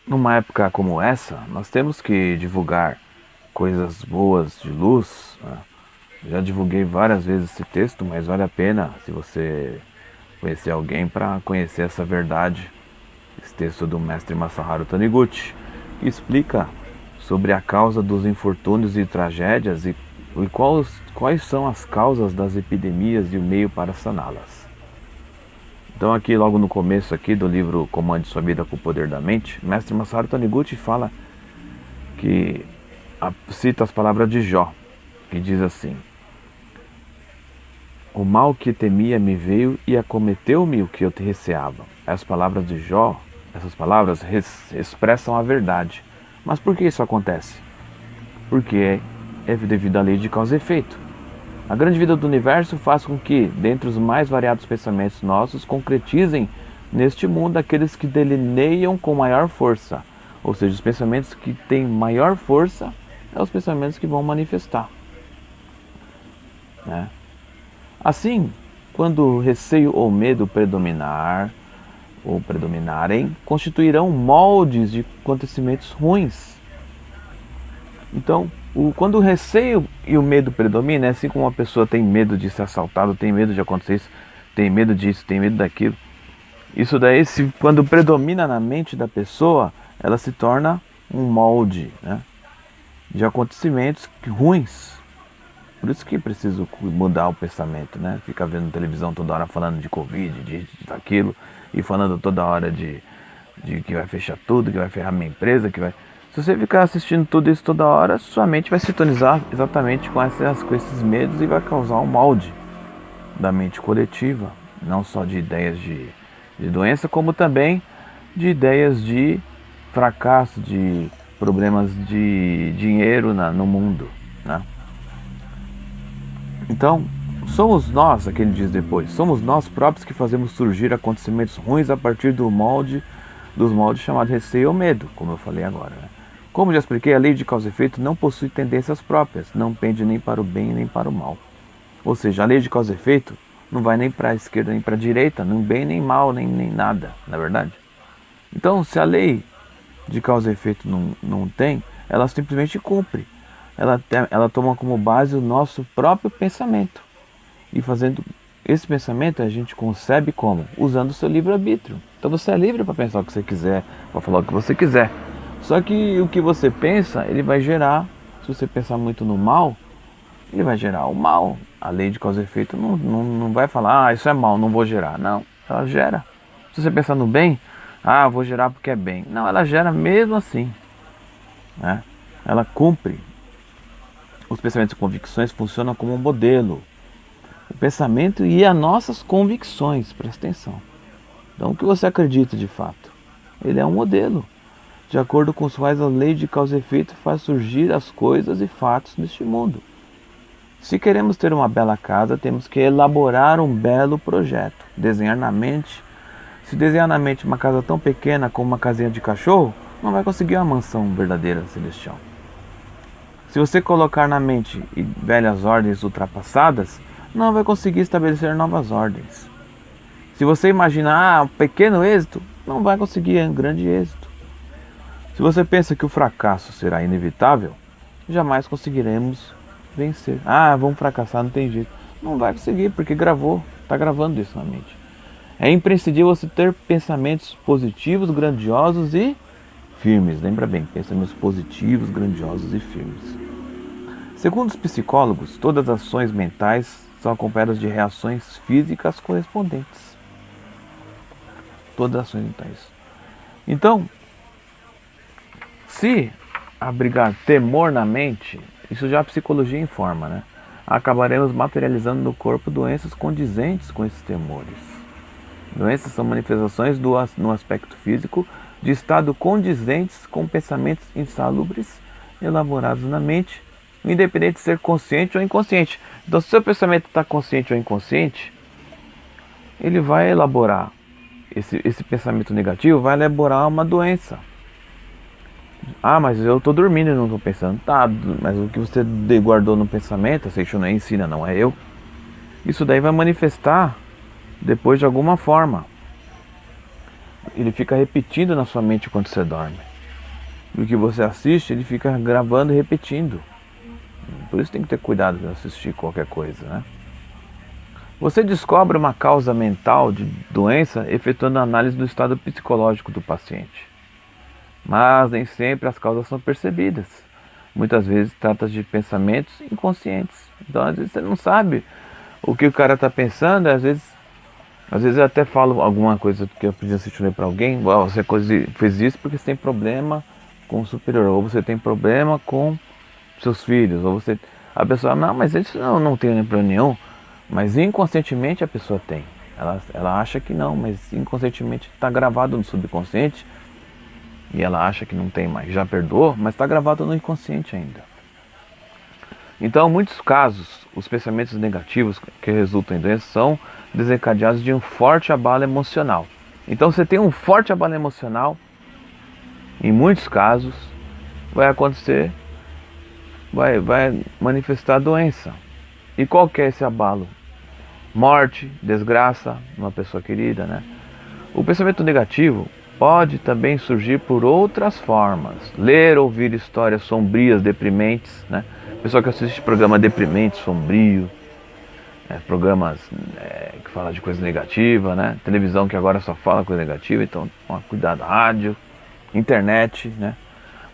Numa época como essa, nós temos que divulgar coisas boas de luz, né? Já divulguei várias vezes esse texto, mas vale a pena se você conhecer alguém para conhecer essa verdade. Esse texto do mestre Masaharu Taniguchi, que explica sobre a causa dos infortúnios e tragédias e quais são as causas das epidemias e o meio para saná-las. Então aqui logo no começo aqui do livro Comande Sua Vida com o Poder da Mente, o mestre Masaharu Taniguchi fala que cita as palavras de Jó, que diz assim: o mal que temia me veio e acometeu-me o que eu te receava. As palavras de Jó, essas palavras expressam a verdade. Mas por que isso acontece? Porque é devido à lei de causa e efeito. A grande vida do universo faz com que, dentre os mais variados pensamentos nossos, concretizem neste mundo aqueles que delineiam com maior força. Ou seja, os pensamentos que têm maior força são os pensamentos que vão manifestar, né? Assim, quando o receio ou medo predominarem, constituirão moldes de acontecimentos ruins. Então, quando o receio e o medo predominam, assim como uma pessoa tem medo de ser assaltada, tem medo de acontecer isso, tem medo disso, tem medo daquilo, isso daí, quando predomina na mente da pessoa, ela se torna um molde, né, de acontecimentos ruins. Por isso que é preciso mudar o pensamento, né? Ficar vendo televisão toda hora falando de Covid, daquilo, e falando toda hora de que vai fechar tudo, que vai ferrar minha empresa, que vai... Se você ficar assistindo tudo isso toda hora, sua mente vai sintonizar exatamente com esses medos e vai causar um molde da mente coletiva, não só de ideias de doença, como também de ideias de fracasso, de problemas de dinheiro no mundo, né? Então, somos nós, aquele diz depois, somos nós próprios que fazemos surgir acontecimentos ruins a partir dos moldes chamados receio ou medo, como eu falei agora, né? Como já expliquei, a lei de causa e efeito não possui tendências próprias, não pende nem para o bem nem para o mal. Ou seja, a lei de causa e efeito não vai nem para a esquerda nem para a direita, nem bem nem mal, nem nada, na verdade. Então, se a lei de causa e efeito não tem, ela simplesmente cumpre. Ela toma como base o nosso próprio pensamento. E fazendo esse pensamento a gente concebe como? Usando o seu livre-arbítrio. Então você é livre para pensar o que você quiser, para falar o que você quiser. Só que o que você pensa, ele vai gerar, se você pensar muito no mal, ele vai gerar o mal. A lei de causa e efeito não vai falar, isso é mal, não vou gerar. Não, ela gera. Se você pensar no bem, vou gerar porque é bem. Não, ela gera mesmo assim, né? Ela cumpre. Os pensamentos e convicções funcionam como um modelo. O pensamento e as nossas convicções, presta atenção. Então, o que você acredita de fato? Ele é um modelo, de acordo com os quais a lei de causa e efeito faz surgir as coisas e fatos neste mundo. Se queremos ter uma bela casa, temos que elaborar um belo projeto, desenhar na mente. Se desenhar na mente uma casa tão pequena como uma casinha de cachorro, não vai conseguir uma mansão verdadeira celestial. Se você colocar na mente velhas ordens ultrapassadas, não vai conseguir estabelecer novas ordens. Se você imaginar um pequeno êxito, não vai conseguir um grande êxito. Se você pensa que o fracasso será inevitável, jamais conseguiremos vencer. Vamos fracassar, não tem jeito. Não vai conseguir, porque está gravando isso na mente. É imprescindível você ter pensamentos positivos, grandiosos e firmes. Lembra bem, pensamentos positivos, grandiosos e firmes. Segundo os psicólogos, todas as ações mentais são acompanhadas de reações físicas correspondentes. Todas as ações mentais. Então, se abrigar temor na mente, isso já a psicologia informa, né? Acabaremos materializando no corpo doenças condizentes com esses temores. Doenças são manifestações no aspecto físico de estado condizentes com pensamentos insalubres elaborados na mente, independente de ser consciente ou inconsciente. Então, se o seu pensamento está consciente ou inconsciente, ele vai elaborar, esse pensamento negativo vai elaborar uma doença. Mas eu estou dormindo e não estou pensando. Tá, mas o que você guardou no pensamento, a Seixonen ensina, não é eu. Isso daí vai manifestar depois de alguma forma. Ele fica repetindo na sua mente quando você dorme. do que você assiste, ele fica gravando e repetindo. Por isso tem que ter cuidado para assistir qualquer coisa, né? Você descobre uma causa mental de doença efetuando a análise do estado psicológico do paciente. Mas nem sempre as causas são percebidas. Muitas vezes trata de pensamentos inconscientes. Então às vezes você não sabe o que o cara está pensando, às vezes eu até falo alguma coisa que eu podia assistir para alguém, você fez isso porque você tem problema com o superior, ou você tem problema com seus filhos, ou você... A pessoa, não, mas isso não tem problema nenhum, mas inconscientemente a pessoa tem. Ela acha que não, mas inconscientemente está gravado no subconsciente, e ela acha que não tem mais, já perdoou, mas está gravado no inconsciente ainda. Então, em muitos casos, os pensamentos negativos que resultam em doenças são desencadeados de um forte abalo emocional. Então, você tem um forte abalo emocional, em muitos casos, vai acontecer, vai manifestar a doença. E qual que é esse abalo? Morte, desgraça, uma pessoa querida, né? O pensamento negativo pode também surgir por outras formas. Ler ou ouvir histórias sombrias, deprimentes, né? Pessoa que assiste programa deprimente, sombrio, programas que falam de coisa negativa, né? Televisão que agora só fala coisa negativa, então cuidado, rádio, internet, né?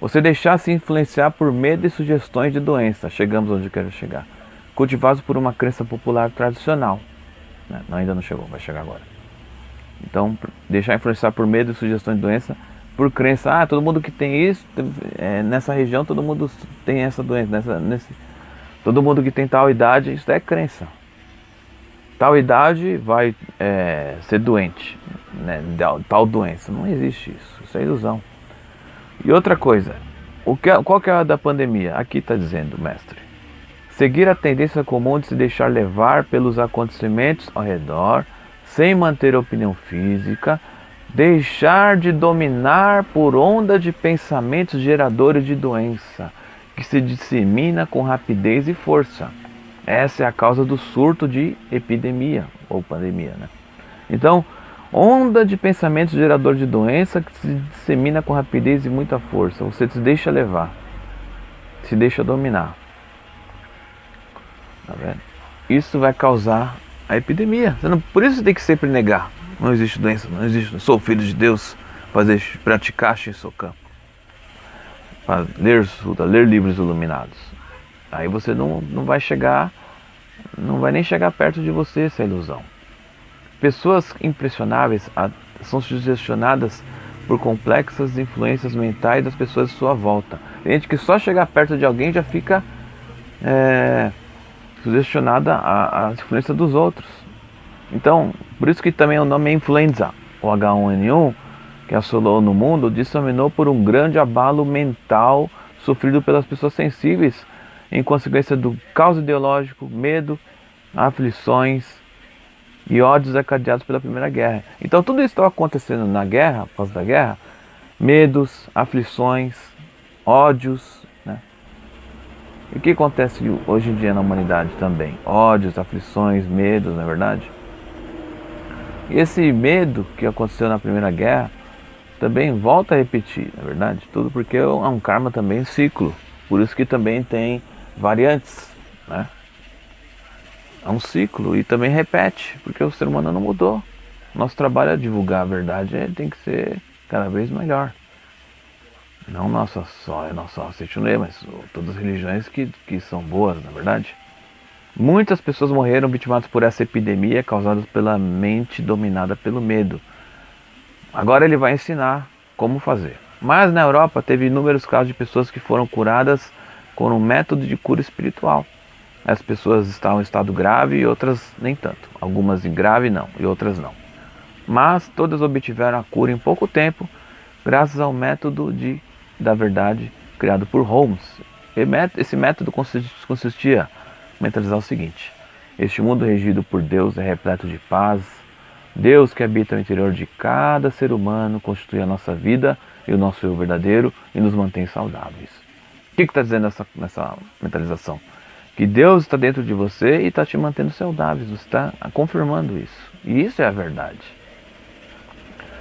Você deixar-se influenciar por medo e sugestões de doença, chegamos onde eu quero chegar, cultivados por uma crença popular tradicional, né? Não, ainda não chegou, vai chegar agora. Então, deixar influenciar por medo e sugestões de doença, por crença, todo mundo que tem isso, nessa região todo mundo tem essa doença, todo mundo que tem tal idade, isso é crença. Tal idade vai ser doente, né, tal doença, não existe isso é ilusão. E outra coisa, qual que é a da pandemia? Aqui está dizendo, mestre, seguir a tendência comum de se deixar levar pelos acontecimentos ao redor, sem manter a opinião física, deixar de dominar por onda de pensamentos geradores de doença, que se dissemina com rapidez e força. Essa é a causa do surto de epidemia, ou pandemia, né? Então, onda de pensamentos gerador de doença que se dissemina com rapidez e muita força. Você se deixa levar, se deixa dominar. Tá vendo? Isso vai causar a epidemia. Por isso você tem que sempre negar. Não existe doença, não existe. Sou filho de Deus, praticar Shinsokan, para ler livros iluminados. Aí você não vai chegar, não vai nem chegar perto de você essa ilusão. Pessoas impressionáveis são sugestionadas por complexas influências mentais das pessoas à sua volta. Tem gente que só chegar perto de alguém já fica sugestionada à influência dos outros. Então, por isso que também o nome é influenza. O H1N1, que assolou no mundo, disseminou por um grande abalo mental sofrido pelas pessoas sensíveis em consequência do caos ideológico, medo, aflições e ódios desencadeados pela Primeira Guerra. Então tudo isso estava acontecendo na guerra, por causa da guerra, medos, aflições, ódios, né? E o que acontece hoje em dia na humanidade também? Ódios, aflições, medos, não é verdade? E esse medo que aconteceu na Primeira Guerra também volta a repetir, na verdade, tudo porque é um karma também ciclo, por isso que também tem variantes, né? É um ciclo e também repete, porque o ser humano não mudou. Nosso trabalho é divulgar a verdade, tem que ser cada vez melhor. Não nossa só Seichunê, mas todas as religiões que são boas, na verdade. Muitas pessoas morreram vitimadas por essa epidemia causada pela mente dominada pelo medo. Agora ele vai ensinar como fazer. Mas na Europa teve inúmeros casos de pessoas que foram curadas com um método de cura espiritual. As pessoas estavam em estado grave e outras nem tanto. Algumas em grave não e outras não. Mas todas obtiveram a cura em pouco tempo, graças ao método da verdade criado por Holmes. Esse método consistia em mentalizar o seguinte: este mundo regido por Deus é repleto de paz. Deus que habita no interior de cada ser humano constitui a nossa vida e o nosso eu verdadeiro e nos mantém saudáveis. O que está dizendo nessa mentalização? Que Deus está dentro de você e está te mantendo saudável. Você está confirmando isso. E isso é a verdade.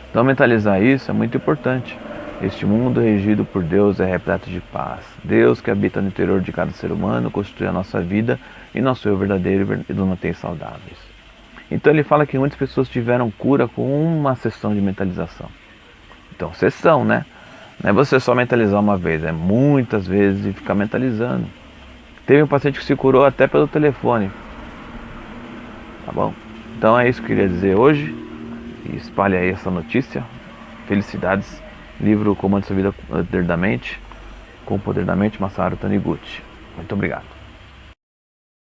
Então mentalizar isso é muito importante. Este mundo regido por Deus é repleto de paz. Deus que habita no interior de cada ser humano constitui a nossa vida e nosso eu verdadeiro e nos mantém saudáveis. Então ele fala que muitas pessoas tiveram cura com uma sessão de mentalização. Então, sessão, né? Não é você só mentalizar uma vez, é muitas vezes e ficar mentalizando. Teve um paciente que se curou até pelo telefone. Tá bom? Então é isso que eu queria dizer hoje. E espalhe aí essa notícia. Felicidades. Livro Comando Sua Vida com o Poder da Mente, Masaru Taniguchi. Muito obrigado.